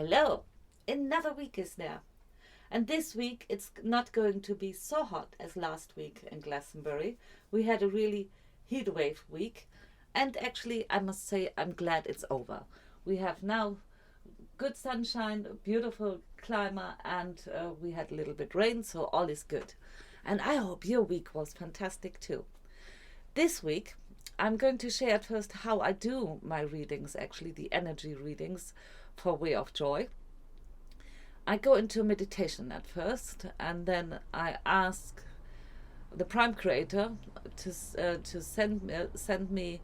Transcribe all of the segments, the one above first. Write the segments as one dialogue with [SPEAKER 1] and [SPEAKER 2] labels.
[SPEAKER 1] Hello! Another week is there. And this week it's not going to be so hot as last week in Glastonbury. We had a really heat wave week. And actually, I must say, I'm glad it's over. We have now good sunshine, a beautiful climate, and we had a little bit rain, so all is good. And I hope your week was fantastic too. This week, I'm going to share at first how I do my readings, actually the energy readings for Way of Joy. I go into meditation at first, and then I ask the Prime Creator to send me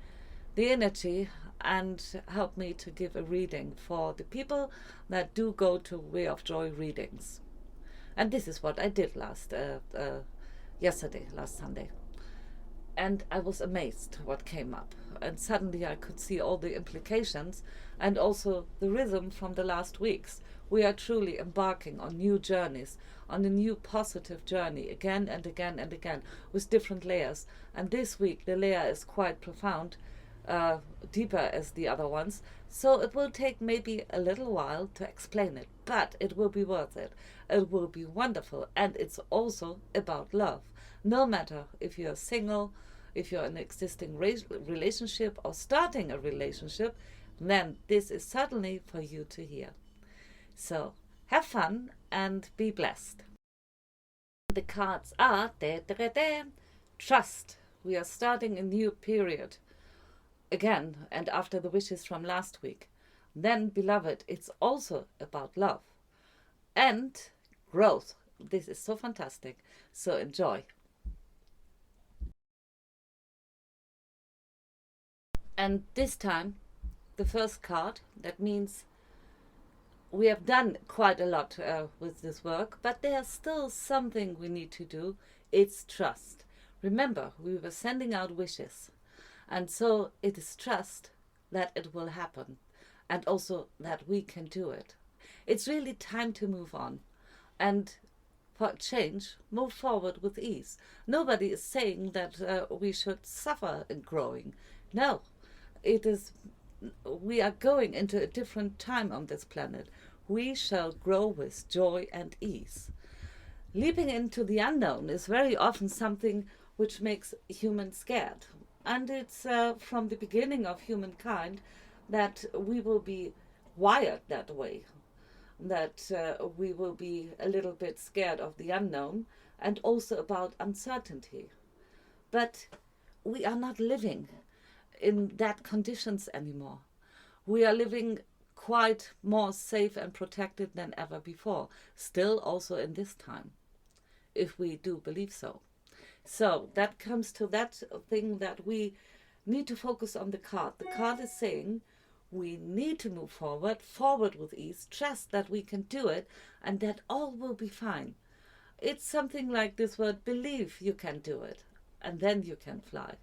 [SPEAKER 1] the energy and help me to give a reading for the people that do go to Way of Joy readings. And this is what I did last Sunday. And I was amazed what came up. And suddenly I could see all the implications and also the rhythm from the last weeks. We are truly embarking on new journeys, on a new positive journey again and again and again with different layers. And this week the layer is quite profound, deeper as the other ones. So it will take maybe a little while to explain it, but it will be worth it. It will be wonderful. And it's also about love. No matter if you're single, if you're in an existing relationship or starting a relationship, then this is certainly for you to hear. So have fun and be blessed. The cards are trust. We are starting a new period again, and after the wishes from last week. Then, beloved, it's also about love and growth. This is so fantastic. So enjoy. And this time, the first card, that means we have done quite a lot with this work, but there's still something we need to do. It's trust. Remember, we were sending out wishes. And so it is trust that it will happen. And also that we can do it. It's really time to move on. And for change, move forward with ease. Nobody is saying that we should suffer in growing. No. We are going into a different time on this planet. We shall grow with joy and ease. Leaping into the unknown is very often something which makes humans scared. And it's from the beginning of humankind that we will be wired that way. That we will be a little bit scared of the unknown and also about uncertainty. But we are not living in that conditions anymore. We are living quite more safe and protected than ever before, still also in this time, if we do believe so. So that comes to that thing that we need to focus on the card. The card is saying we need to move forward with ease, trust that we can do it and that all will be fine. It's something like this word, believe you can do it, and then you can fly.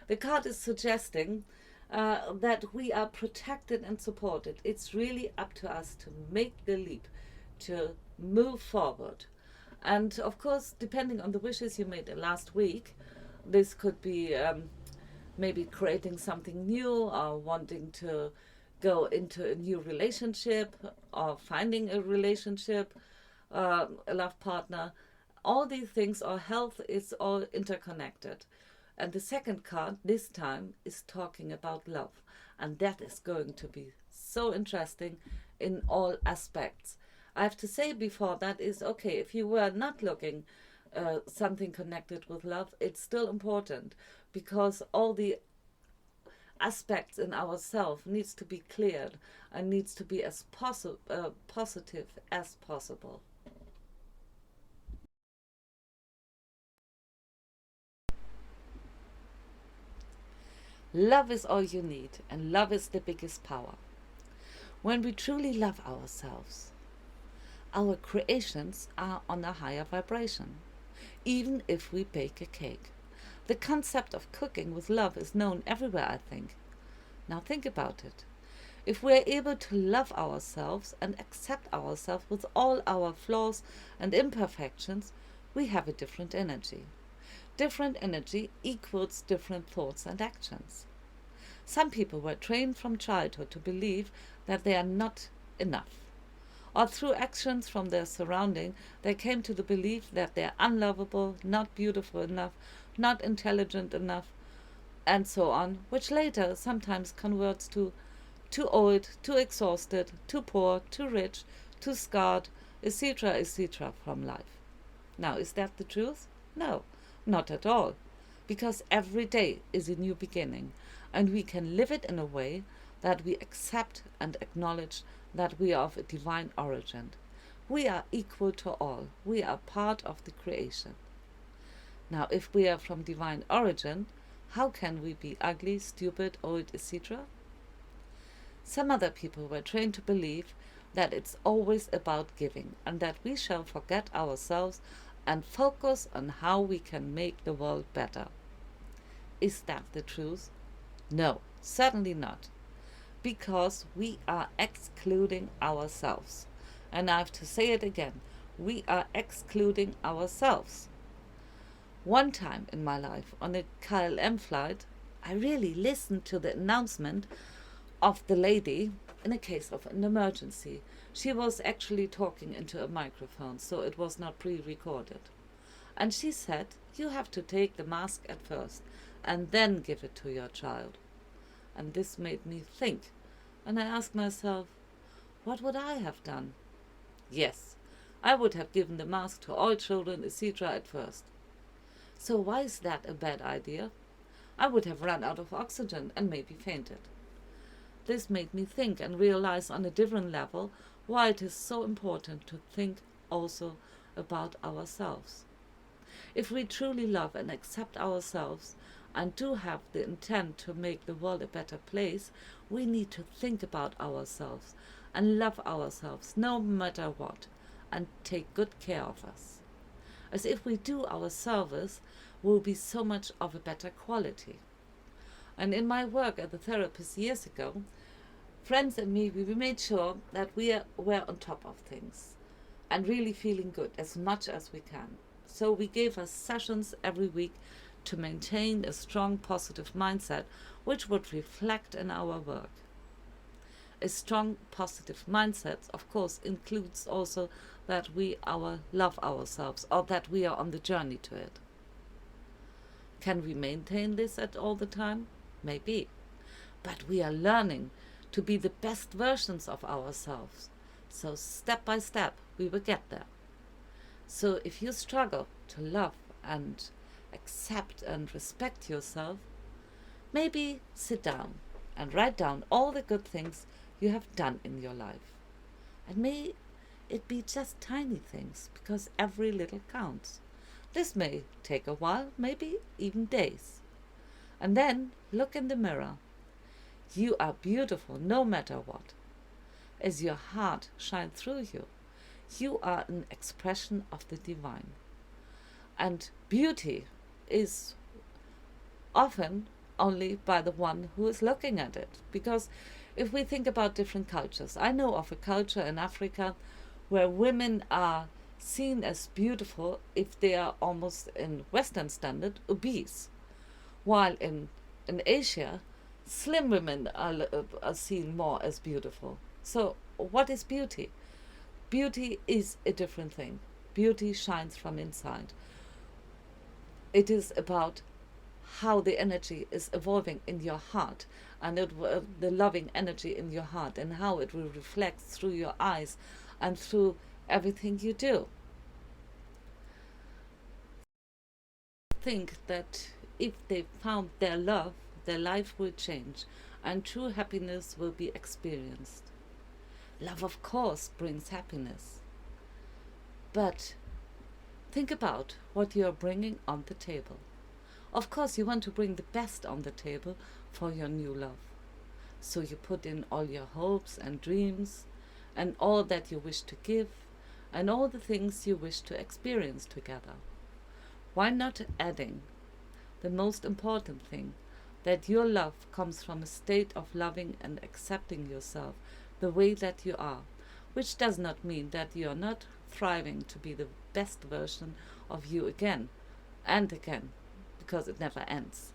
[SPEAKER 1] The card is suggesting that we are protected and supported. It's really up to us to make the leap, to move forward. And of course, depending on the wishes you made last week, this could be maybe creating something new or wanting to go into a new relationship or finding a relationship, a love partner. All these things, or health, is all interconnected. And the second card this time is talking about love. And that is going to be so interesting in all aspects. I have to say before that is, okay, if you were not looking something connected with love, it's still important because all the aspects in ourselves needs to be cleared and needs to be as positive as possible. Love is all you need, and love is the biggest power. When we truly love ourselves, our creations are on a higher vibration, even if we bake a cake. The concept of cooking with love is known everywhere, I think. Now think about it. If we are able to love ourselves and accept ourselves with all our flaws and imperfections, we have a different energy. Different energy equals different thoughts and actions. Some people were trained from childhood to believe that they are not enough, or through actions from their surrounding, they came to the belief that they're unlovable, not beautiful enough, not intelligent enough, and so on, which later sometimes converts to too old, too exhausted, too poor, too rich, too scarred, etc., etc. from life. Now, is that the truth? No, not at all. Because every day is a new beginning, and we can live it in a way that we accept and acknowledge that we are of a divine origin. We are equal to all. We are part of the creation. Now, if we are from divine origin, how can we be ugly, stupid, old, etc.? Some other people were trained to believe that it's always about giving and that we shall forget ourselves and focus on how we can make the world better. Is that the truth? No, certainly not. Because we are excluding ourselves. And I have to say it again, we are excluding ourselves. One time in my life on a KLM flight, I really listened to the announcement of the lady in a case of an emergency. She was actually talking into a microphone, so it was not pre-recorded. And she said, you have to take the mask at first and then give it to your child. And this made me think. And I asked myself, what would I have done? Yes, I would have given the mask to all children, etc. at first. So why is that a bad idea? I would have run out of oxygen and maybe fainted. This made me think and realize on a different level why it is so important to think also about ourselves. If we truly love and accept ourselves and do have the intent to make the world a better place, we need to think about ourselves and love ourselves no matter what and take good care of us. As if we do our service, will be so much of a better quality. And in my work as a therapist years ago, friends and me, we made sure that we were on top of things and really feeling good as much as we can. So we gave us sessions every week to maintain a strong positive mindset, which would reflect in our work. A strong positive mindset, of course, includes also that we love ourselves or that we are on the journey to it. Can we maintain this at all the time? Maybe. But we are learning to be the best versions of ourselves. So step by step, we will get there. So if you struggle to love and accept and respect yourself, maybe sit down and write down all the good things you have done in your life. And may it be just tiny things, because every little counts. This may take a while, maybe even days. And then look in the mirror. You are beautiful no matter what. As your heart shines through you, you are an expression of the divine. And beauty is often only by the one who is looking at it. Because if we think about different cultures, I know of a culture in Africa where women are seen as beautiful if they are almost, in Western standard, obese. While in Asia, slim women are seen more as beautiful. So what is beauty? Beauty is a different thing. Beauty shines from inside. It is about how the energy is evolving in your heart, and the loving energy in your heart, and how it will reflect through your eyes and through everything you do. Think that if they found their love, their life will change and true happiness will be experienced. Love, of course, brings happiness. But think about what you are bringing on the table. Of course, you want to bring the best on the table for your new love. So you put in all your hopes and dreams and all that you wish to give and all the things you wish to experience together. Why not adding the most important thing, that your love comes from a state of loving and accepting yourself the way that you are, which does not mean that you are not thriving to be the best version of you again and again, because it never ends.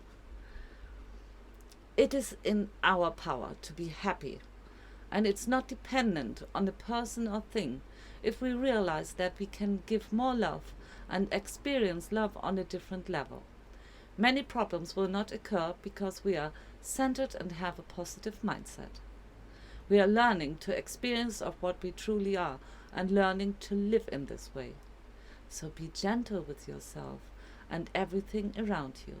[SPEAKER 1] It is in our power to be happy And it's not dependent on a person or thing if we realize that we can give more love and experience love on a different level. Many problems will not occur because we are centered and have a positive mindset. We are learning to experience of what we truly are and learning to live in this way. So be gentle with yourself and everything around you.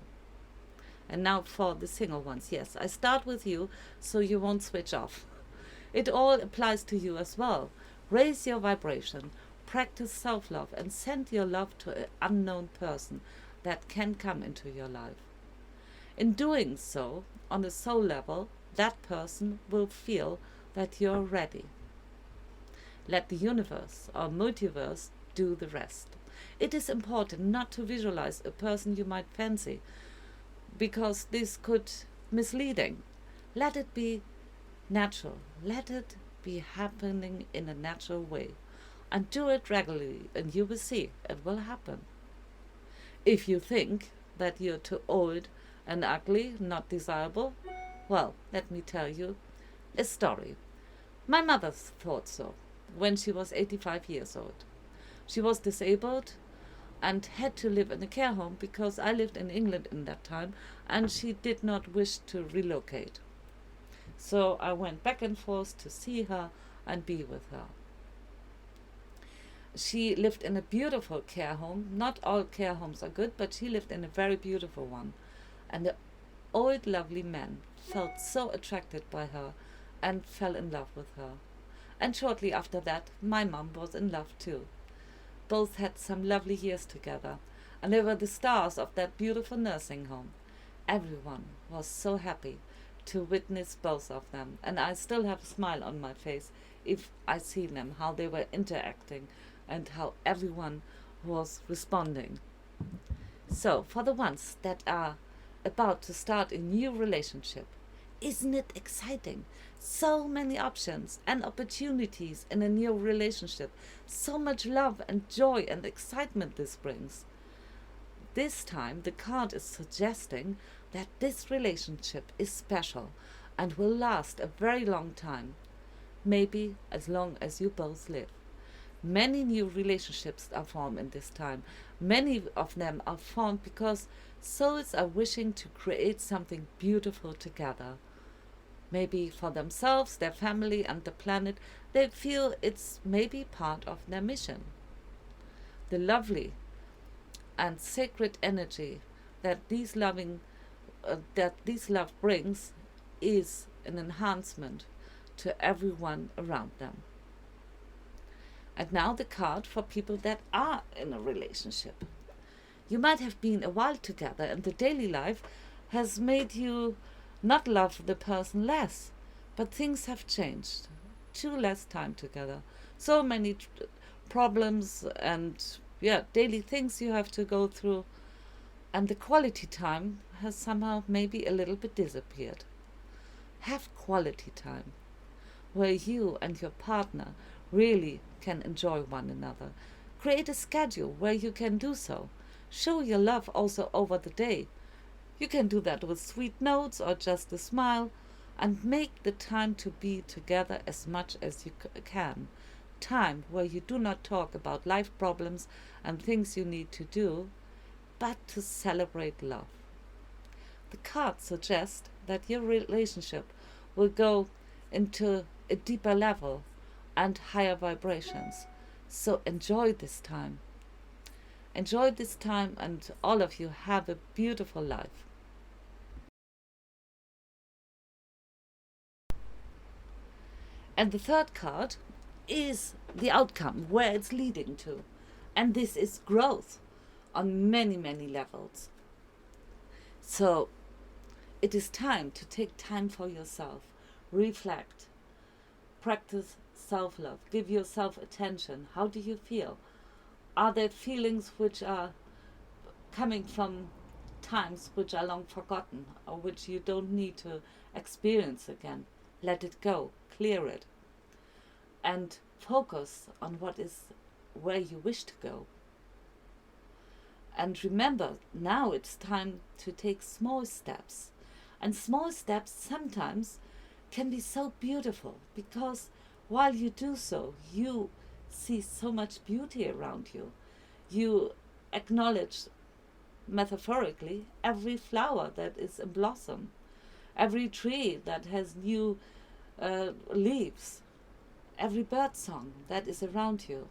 [SPEAKER 1] And now for the single ones. Yes, I start with you so you won't switch off. It all applies to you as well. Raise your vibration, practice self-love, and send your love to an unknown person that can come into your life. In doing so, on a soul level, that person will feel that you're ready. Let the universe or multiverse do the rest. It is important not to visualize a person you might fancy, because this could misleading. Let it be natural. Let it be happening in a natural way. And do it regularly and you will see it will happen. If you think that you're too old and ugly, not desirable, well, let me tell you a story. My mother thought so when she was 85 years old. She was disabled and had to live in a care home because I lived in England in that time and she did not wish to relocate. So I went back and forth to see her and be with her. She lived in a beautiful care home. Not all care homes are good, but she lived in a very beautiful one. And the old lovely man felt so attracted by her and fell in love with her. And shortly after that, my mum was in love too. Both had some lovely years together, and they were the stars of that beautiful nursing home. Everyone was so happy to witness both of them, and I still have a smile on my face if I see them, how they were interacting and how everyone was responding. So, for the ones that are about to start a new relationship, isn't it exciting? So many options and opportunities in a new relationship. So much love and joy and excitement this brings. This time the card is suggesting that this relationship is special and will last a very long time. Maybe as long as you both live. Many new relationships are formed in this time. Many of them are formed because souls are wishing to create something beautiful together. Maybe for themselves, their family, and the planet, they feel it's maybe part of their mission. The lovely and sacred energy that this love brings is an enhancement to everyone around them. And now the card for people that are in a relationship. You might have been a while together and the daily life has made you not love the person less, but things have changed. Too less time together. So many problems and daily things you have to go through, and the quality time has somehow maybe a little bit disappeared. Have quality time where you and your partner really can enjoy one another. Create a schedule where you can do so. Show your love also over the day. You can do that with sweet notes or just a smile, and make the time to be together as much as you can. Time where you do not talk about life problems and things you need to do, but to celebrate love. The cards suggest that your relationship will go into a deeper level and higher vibrations. So enjoy this time. Enjoy this time, and all of you have a beautiful life. And the third card is the outcome, where it's leading to. And this is growth on many, many levels. So it is time to take time for yourself. Reflect. Practice self-love. Give yourself attention. How do you feel? Are there feelings which are coming from times which are long forgotten or which you don't need to experience again? Let it go. Clear it. And focus on what is where you wish to go. And remember, now it's time to take small steps. And small steps sometimes can be so beautiful, because while you do so, you see so much beauty around you. You acknowledge, metaphorically, every flower that is in blossom, every tree that has new leaves, every bird song that is around you,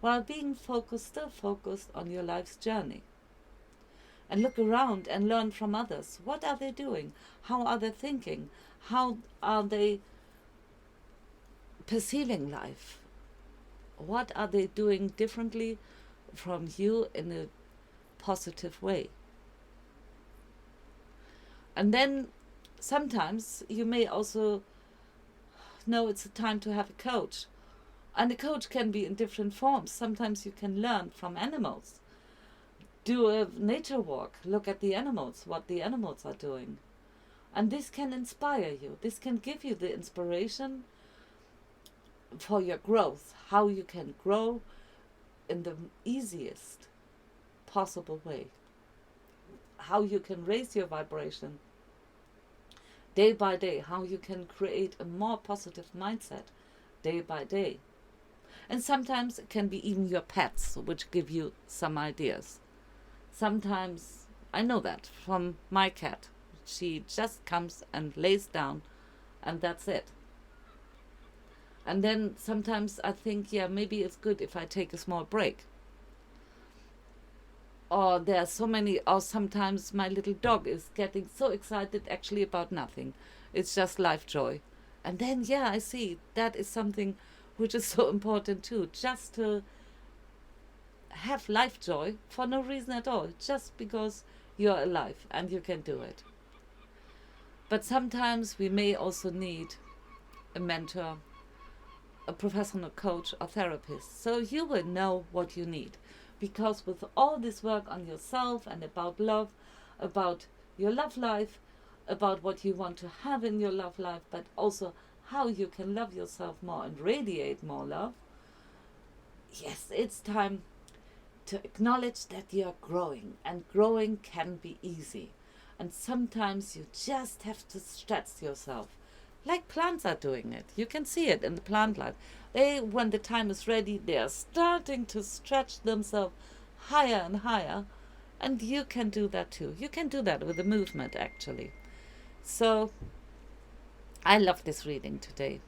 [SPEAKER 1] while being still focused on your life's journey. And look around and learn from others. What are they doing? How are they thinking? How are they perceiving life? What are they doing differently from you in a positive way? And then sometimes you may also know it's a time to have a coach. And a coach can be in different forms. Sometimes you can learn from animals. Do a nature walk, look at the animals, what the animals are doing. And this can inspire you. This can give you the inspiration for your growth, how you can grow in the easiest possible way, how you can raise your vibration day by day, how you can create a more positive mindset day by day. And sometimes it can be even your pets which give you some ideas. Sometimes, I know that from my cat. She just comes and lays down, and that's it. And then sometimes I think, yeah, maybe it's good if I take a small break. Or there are so many, or sometimes my little dog is getting so excited actually about nothing. It's just life joy. And then, yeah, I see that is something which is so important too. Just to have life joy for no reason at all, just because you're alive and you can do it. But sometimes we may also need a mentor, a professional coach or therapist, so you will know what you need. Because with all this work on yourself and about love, about your love life, about what you want to have in your love life, but also how you can love yourself more and radiate more love, yes, it's time to acknowledge that you're growing, and growing can be easy. And sometimes you just have to stretch yourself, like plants are doing it. You can see it in the plant life. They, when the time is ready, they are starting to stretch themselves higher and higher. And you can do that too. You can do that with a movement, actually. So, I love this reading today.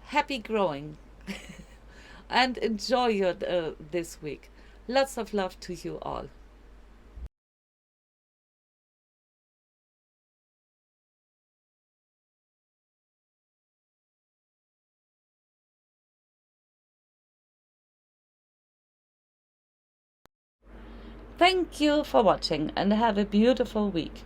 [SPEAKER 1] Happy growing. And enjoy your this week. Lots of love to you all. Thank you for watching and have a beautiful week.